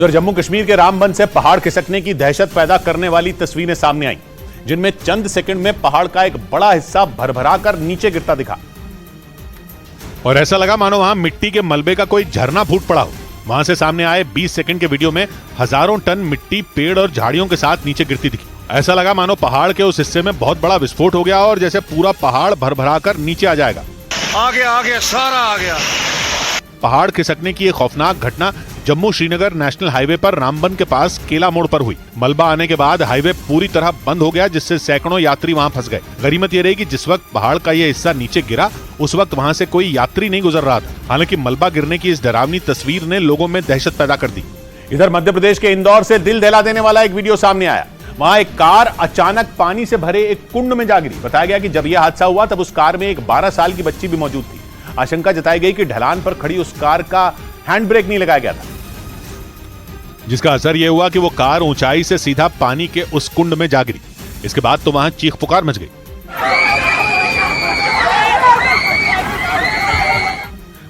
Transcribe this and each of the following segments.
उधर जम्मू कश्मीर के रामबन से पहाड़ खिसकने की दहशत पैदा करने वाली तस्वीरें सामने आई, जिनमें चंद सेकंड में पहाड़ का एक बड़ा हिस्सा भरभरा कर नीचे गिरता दिखा और ऐसा लगा मानो वहां मिट्टी के मलबे का कोई झरना फूट पड़ा हो। वहां से सामने आए 20 सेकंड के वीडियो में हजारों टन मिट्टी पेड़ और झाड़ियों के साथ नीचे गिरती दिखी। ऐसा लगा मानो पहाड़ के उस हिस्से में बहुत बड़ा विस्फोट हो गया और जैसे पूरा पहाड़ भरभरा कर नीचे आ जाएगा। आगे सारा आ गया। पहाड़ खिसकने की एक खौफनाक घटना जम्मू श्रीनगर नेशनल हाईवे पर रामबन के पास केला मोड़ पर हुई। मलबा आने के बाद हाईवे पूरी तरह बंद हो गया, जिससे सैकड़ों यात्री वहां फंस गए। गनीमत ये रही कि जिस वक्त पहाड़ का यह हिस्सा नीचे गिरा उस वक्त वहां से कोई यात्री नहीं गुजर रहा था। हालांकि मलबा गिरने की इस डरावनी तस्वीर ने लोगों में दहशत पैदा कर दी। इधर मध्य प्रदेश के इंदौर से दिल दहला देने वाला एक वीडियो सामने आया। वहां एक कार अचानक पानी से भरे एक कुंड में जा गिरी। बताया गया कि जब यह हादसा हुआ तब उस कार में एक 12 साल की बच्ची भी मौजूद थी। आशंका जताई गई कि ढलान पर खड़ी उस कार का हैंड ब्रेक नहीं लगाया गया था, जिसका असर यह हुआ कि वो कार ऊंचाई से सीधा पानी के उस कुंड में जा गिरी। इसके बाद तो वहां चीख पुकार मच गई।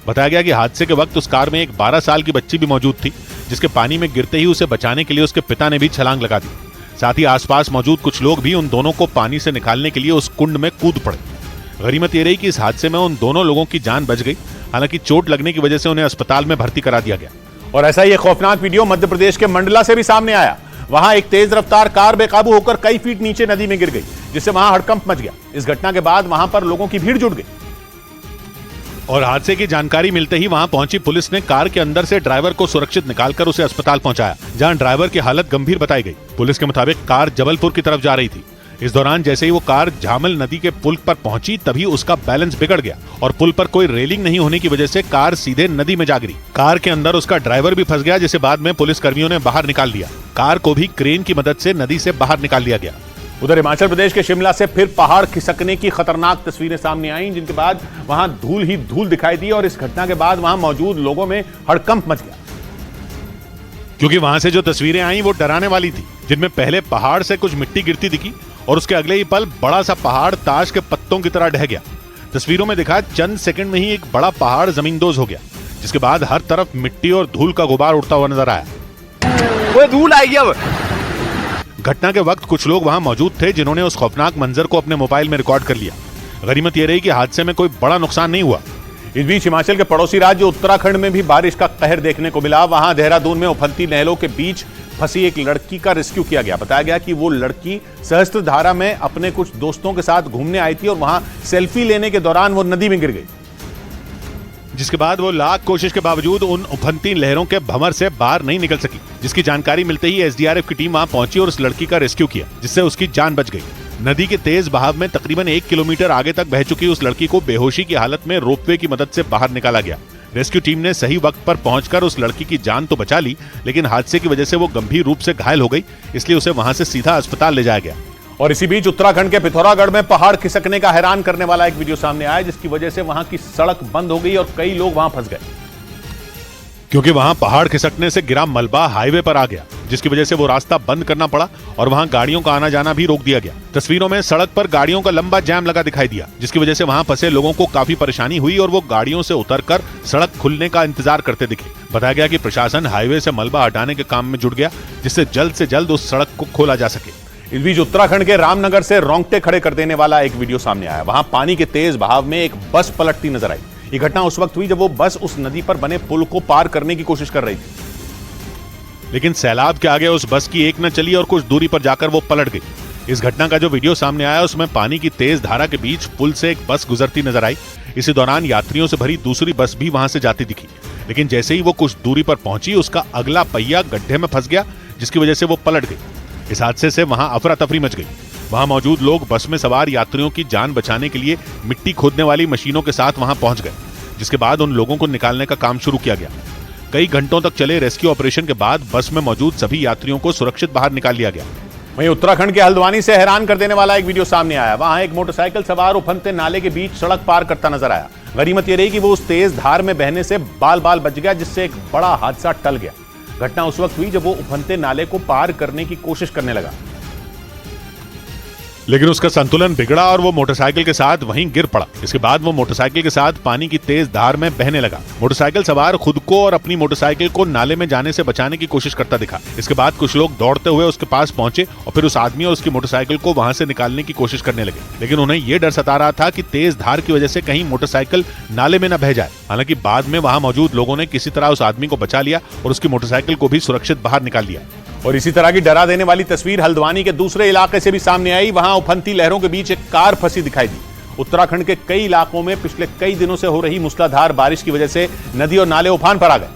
बताया गया कि हादसे के वक्त उस कार में एक 12 साल की बच्ची भी मौजूद थी, जिसके पानी में गिरते ही उसे बचाने के लिए उसके पिता ने भी छलांग लगा दी। साथ ही आसपास मौजूद कुछ लोग भी उन दोनों को पानी से निकालने के लिए उस कुंड में कूद पड़े। गनीमत ये रही कि इस हादसे में उन दोनों लोगों की जान बच गई। हालांकि चोट लगने की वजह से उन्हें अस्पताल में भर्ती करा दिया गया। और ऐसा ही खौफनाक वीडियो मध्य प्रदेश के मंडला से भी सामने आया। वहां एक तेज रफ्तार कार बेकाबू होकर कई फीट नीचे नदी में गिर गई, जिससे वहां हड़कंप मच गया। इस घटना के बाद वहां पर लोगों की भीड़ जुट गई और हादसे की जानकारी मिलते ही वहां पहुंची पुलिस ने कार के अंदर से ड्राइवर को सुरक्षित निकालकर उसे अस्पताल पहुंचाया, जहां ड्राइवर की हालत गंभीर बताई गई। पुलिस के मुताबिक कार जबलपुर की तरफ जा रही थी। इस दौरान जैसे ही वो कार झामल नदी के पुल पर पहुंची तभी उसका बैलेंस बिगड़ गया और पुल पर कोई रेलिंग नहीं होने की वजह से कार सीधे नदी में जा गिरी। कार के अंदर उसका ड्राइवर भी फंस गया, जिसे बाद में पुलिस कर्मियों ने बाहर निकाल दिया। कार को भी क्रेन की मदद से नदी से बाहर निकाल लिया गया। उधर हिमाचल प्रदेश के शिमला से फिर पहाड़ खिसकने की खतरनाक तस्वीरें सामने आईं, जिनके बाद वहां धूल ही धूल दिखाई दी और इस घटना के बाद वहां मौजूद लोगों में हड़कंप मच गया, क्योंकि वहां से जो तस्वीरें आई वो डराने वाली थी, जिनमें पहले पहाड़ से कुछ मिट्टी गिरती दिखी और उसके अगले ही पल बड़ा सा पहाड़ ताश के पत्तों की तरह ढह गया। तस्वीरों में दिखा चंद सेकंड में ही एक बड़ा पहाड़ जमींदोज हो गया, जिसके बाद हर तरफ मिट्टी और धूल का गुबार उड़ता हुआ नजर आया। वो धूल आएगी अब। घटना के वक्त कुछ लोग वहां मौजूद थे, जिन्होंने उस खौफनाक मंजर को अपने मोबाइल में रिकॉर्ड कर लिया। गनीमत यह रही कि हादसे में कोई बड़ा नुकसान नहीं हुआ। इस बीच हिमाचल के पड़ोसी राज्य उत्तराखंड में भी बारिश का कहर देखने को मिला। वहां देहरादून में उफनती नहरों के बीच फंसी एक लड़की का रेस्क्यू किया गया। बताया गया कि वो लड़की सहस्त्रधारा में अपने कुछ दोस्तों के साथ घूमने आई थी और वहां सेल्फी लेने के दौरान वो नदी में गिर गई, जिसके बाद वो लाख कोशिश के बावजूद उन उफनती लहरों के भंवर से बाहर नहीं निकल सकी। जिसकी जानकारी मिलते ही एसडीआरएफ की टीम वहां पहुंची और उस लड़की का रेस्क्यू किया, जिससे उसकी जान बच गई। नदी के तेज बहाव में तकरीबन 1 किलोमीटर आगे तक बह चुकी उस लड़की को बेहोशी की हालत में रोपवे की मदद से बाहर निकाला गया। रेस्क्यू टीम ने सही वक्त पर पहुंचकर उस लड़की की जान तो बचा ली, लेकिन हादसे की वजह से वो गंभीर रूप से घायल हो गई, इसलिए उसे वहां से सीधा अस्पताल ले जाया गया। और इसी बीच उत्तराखंड के पिथौरागढ़ में पहाड़ खिसकने का हैरान करने वाला एक वीडियो सामने आया, जिसकी वजह से वहां की सड़क बंद हो गई और कई लोग वहां फंस गए, क्योंकि वहां पहाड़ खिसकने से गिरा मलबा हाईवे पर आ गया, जिसकी वजह से वो रास्ता बंद करना पड़ा और वहां गाड़ियों का आना जाना भी रोक दिया गया। तस्वीरों में सड़क पर गाड़ियों का लंबा जाम लगा दिखाई दिया, जिसकी वजह से वहां फंसे लोगों को काफी परेशानी हुई और वो गाड़ियों से उतरकर सड़क खुलने का इंतजार करते दिखे। बताया गया कि प्रशासन हाईवे से मलबा हटाने के काम में जुट गया, जिससे जल्द से जल्द उस सड़क को खोला जा सके। इस बीच उत्तराखंड के रामनगर से रोंगटे खड़े कर देने वाला एक वीडियो सामने आया। वहां पानी के तेज बहाव में एक बस पलटती नजर आई। ये घटना उस वक्त हुई जब वो बस उस नदी पर बने पुल को पार करने की कोशिश कर रही थी, लेकिन सैलाब के आगे उस बस की एक न चली और कुछ दूरी पर जाकर वो पलट गई। इस घटना का जो वीडियो सामने आया उसमें पानी की तेज धारा के बीच पुल से एक बस गुजरती नजर आई। इसी दौरान यात्रियों से भरी दूसरी बस भी वहां से जाती दिखी, लेकिन जैसे ही वो कुछ दूरी पर पहुंची उसका अगला पहिया गड्ढे में फंस गया, जिसकी वजह से वो पलट गई। इस हादसे से वहां अफरा तफरी मच गई। वहां मौजूद लोग बस में सवार यात्रियों की जान बचाने के लिए मिट्टी खोदने वाली मशीनों के साथ वहां पहुंच गए, जिसके बाद उन लोगों को निकालने का काम शुरू किया गया। कई घंटों तक चले रेस्क्यू ऑपरेशन के बाद बस में मौजूद सभी यात्रियों को सुरक्षित बाहर निकाल लिया गया। वहीं उत्तराखंड के हल्द्वानी से हैरान कर देने वाला एक वीडियो सामने आया। वहां एक मोटरसाइकिल सवार उफनते नाले के बीच सड़क पार करता नजर आया। गनीमत यह रही कि वो उस तेज धार में बहने से बाल बाल बच गया, जिससे एक बड़ा हादसा टल गया। घटना उस वक्त हुई जब वो उफनते नाले को पार करने की कोशिश करने लगा। लेकिन उसका संतुलन बिगड़ा और वो मोटरसाइकिल के साथ वहीं गिर पड़ा। इसके बाद वो मोटरसाइकिल के साथ पानी की तेज धार में बहने लगा। मोटरसाइकिल सवार खुद को और अपनी मोटरसाइकिल को नाले में जाने से बचाने की कोशिश करता दिखा। इसके बाद कुछ लोग दौड़ते हुए उसके पास पहुंचे और फिर उस आदमी और उसकी मोटरसाइकिल को वहां से निकालने की कोशिश करने लगे, लेकिन उन्हें यह डर सता रहा था कि तेज धार की वजह से कहीं मोटरसाइकिल नाले में न बह जाए। हालांकि बाद में वहां मौजूद लोगों ने किसी तरह उस आदमी को बचा लिया और उसकी मोटरसाइकिल को भी सुरक्षित बाहर निकाल लिया। और इसी तरह की डरा देने वाली तस्वीर हल्द्वानी के दूसरे इलाके से भी सामने आई। वहां उफनती लहरों के बीच एक कार फंसी दिखाई दी। उत्तराखंड के कई इलाकों में पिछले कई दिनों से हो रही मूसलाधार बारिश की वजह से नदी और नाले उफान पर आ गए,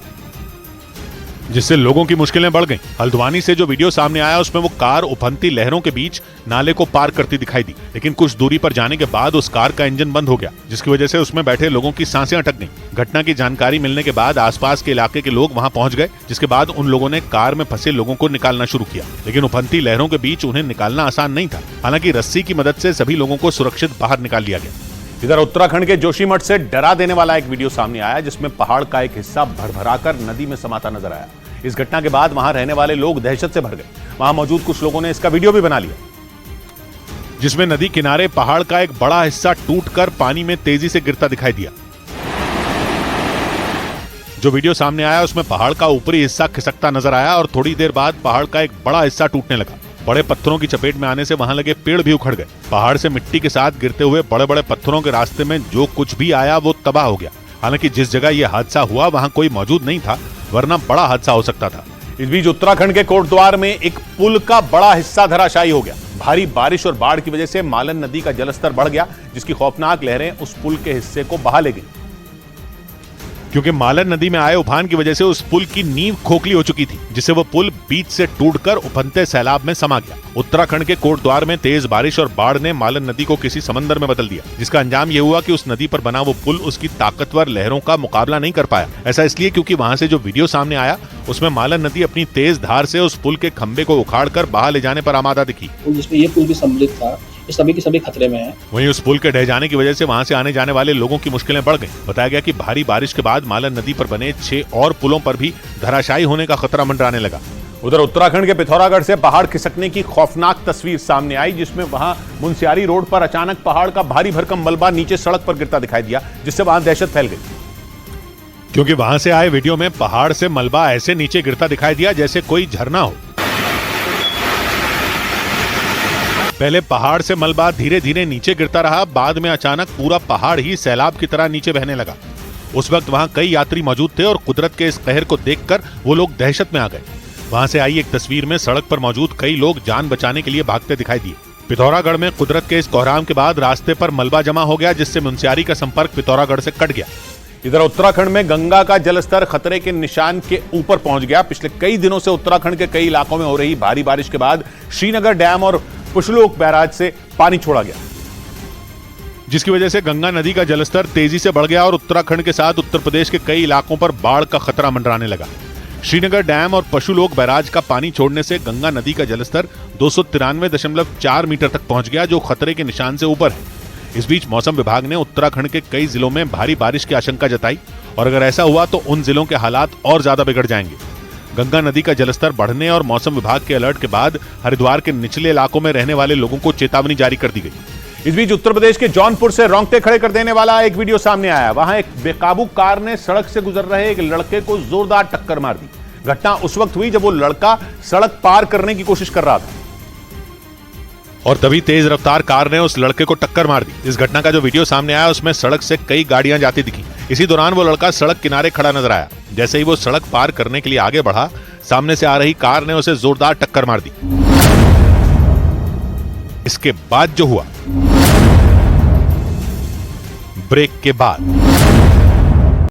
जिससे लोगों की मुश्किलें बढ़ गईं। हल्द्वानी से जो वीडियो सामने आया उसमें वो कार उफनती लहरों के बीच नाले को पार करती दिखाई दी, लेकिन कुछ दूरी पर जाने के बाद उस कार का इंजन बंद हो गया, जिसकी वजह से उसमें बैठे लोगों की सांसें अटक गईं। घटना की जानकारी मिलने के बाद आसपास के इलाके के लोग वहां पहुंच गए, जिसके बाद उन लोगों ने कार में फंसे लोगों को निकालना शुरू किया, लेकिन उफनती लहरों के बीच उन्हें निकालना आसान नहीं था। हालांकि रस्सी की मदद से सभी लोगों को सुरक्षित बाहर निकाल लिया गया। इधर उत्तराखंड के जोशीमठ से डरा देने वाला एक वीडियो सामने आया, जिसमें पहाड़ का एक हिस्सा भरभराकर नदी में समाता नजर आया। इस घटना के बाद वहां रहने वाले लोग दहशत से भर गए। वहां मौजूद कुछ लोगों ने इसका वीडियो भी बना लिया, जिसमें नदी किनारे पहाड़ का एक बड़ा हिस्सा टूटकर पानी में तेजी से गिरता दिखाई दिया। जो वीडियो सामने आया उसमें पहाड़ का ऊपरी हिस्सा खिसकता नजर आया और थोड़ी देर बाद पहाड़ का एक बड़ा हिस्सा टूटने लगा। बड़े पत्थरों की चपेट में आने से वहां लगे पेड़ भी उखड़ गए। पहाड़ से मिट्टी के साथ गिरते हुए बड़े बड़े पत्थरों के रास्ते में जो कुछ भी आया वो तबाह हो गया। हालांकि जिस जगह यह हादसा हुआ वहां कोई मौजूद नहीं था, वरना बड़ा हादसा हो सकता था। इस बीच उत्तराखंड के कोटद्वार में एक पुल का बड़ा हिस्सा धराशायी हो गया। भारी बारिश और बाढ़ की वजह से मालन नदी का जलस्तर बढ़ गया, जिसकी खौफनाक लहरें उस पुल के हिस्से को बहा ले गई। क्योंकि मालन नदी में आए उफान की वजह से उस पुल की नींव खोखली हो चुकी थी, जिससे वो पुल बीच से टूटकर उफनते सैलाब में समा गया। उत्तराखंड के कोटद्वार में तेज बारिश और बाढ़ ने मालन नदी को किसी समंदर में बदल दिया, जिसका अंजाम यह हुआ कि उस नदी पर बना वो पुल उसकी ताकतवर लहरों का मुकाबला नहीं कर पाया। ऐसा इसलिए क्योंकि वहां से जो वीडियो सामने आया उसमें मालन नदी अपनी तेज धार से उस पुल के खंबे को उखाड़कर बहा ले जाने पर आमादा दिखी, जिसमें ये पुल भी सम्मिलित था। ये सभी के सभी खतरे में हैं। वहीं उस पुल के ढह जाने की वजह से वहां से आने जाने वाले लोगों की मुश्किलें बढ़ गईं। बताया गया कि भारी बारिश के बाद मालन नदी पर बने 6 और पुलों पर भी धराशायी होने का खतरा मंडराने लगा। उधर उत्तराखंड के पिथौरागढ़ से पहाड़ खिसकने की खौफनाक तस्वीर सामने आई, जिसमें वहां मुनस्यारी रोड पर अचानक पहाड़ का भारी भरकम मलबा नीचे सड़क पर गिरता दिखाई दिया, जिससे वहां दहशत फैल गई। क्योंकि वहां से आए वीडियो में पहाड़ से मलबा ऐसे नीचे गिरता दिखाई दिया जैसे कोई झरना हो। पहले पहाड़ से मलबा धीरे धीरे नीचे गिरता रहा, बाद में अचानक पूरा पहाड़ ही सैलाब की तरह नीचे बहने लगा। उस वक्त वहां कई यात्री मौजूद थे और कुदरत के इस कहर को देखकर वो लोग दहशत में आ गए। वहां से आई एक तस्वीर में सड़क पर मौजूद कई लोग जान बचाने के लिए भागते दिखाई दिए। पिथौरागढ़ में कुदरत के इस कोहराम के बाद रास्ते पर मलबा जमा हो गया, जिससे मुनस्यारी का संपर्क पिथौरागढ़ से कट गया। इधर उत्तराखंड में गंगा का जलस्तर खतरे के निशान के ऊपर पहुंच गया। पिछले कई दिनों से उत्तराखंड के कई इलाकों में हो रही भारी बारिश के बाद श्रीनगर डैम और पुशलोक बैराज से पानी छोड़ा गया, जिसकी वजह से गंगा नदी का जलस्तर तेजी से बढ़ गया और उत्तराखंड के साथ उत्तर प्रदेश के कई इलाकों पर बाढ़ का खतरा मंडराने लगा। श्रीनगर डैम और पशुलोक बैराज का पानी छोड़ने से गंगा नदी का जलस्तर 293.4 मीटर तक पहुंच गया, जो खतरे के निशान से ऊपर है। इस बीच मौसम विभाग ने उत्तराखंड के कई जिलों में भारी बारिश की आशंका जताई और अगर ऐसा हुआ तो उन जिलों के हालात और ज्यादा बिगड़ जाएंगे। गंगा नदी का जलस्तर बढ़ने और मौसम विभाग के अलर्ट के बाद हरिद्वार के निचले इलाकों में रहने वाले लोगों को चेतावनी जारी कर दी गई। इस बीच उत्तर प्रदेश के जौनपुर से रोंगटे खड़े कर देने वाला एक वीडियो सामने आया। वहां एक बेकाबू कार ने सड़क से गुजर रहे एक लड़के को जोरदार टक्कर मार दी। घटना उस वक्त हुई जब वो लड़का सड़क पार करने की कोशिश कर रहा था और तभी तेज रफ्तार कार ने उस लड़के को टक्कर मार दी। इस घटना का जो वीडियो सामने आया उसमें सड़क से कई गाड़ियां जाती दिखी। इसी दौरान वो लड़का सड़क किनारे खड़ा नजर आया। जैसे ही वो सड़क पार करने के लिए आगे बढ़ा, सामने से आ रही कार ने उसे जोरदार टक्कर मार दी। इसके बाद जो हुआ, ब्रेक के बाद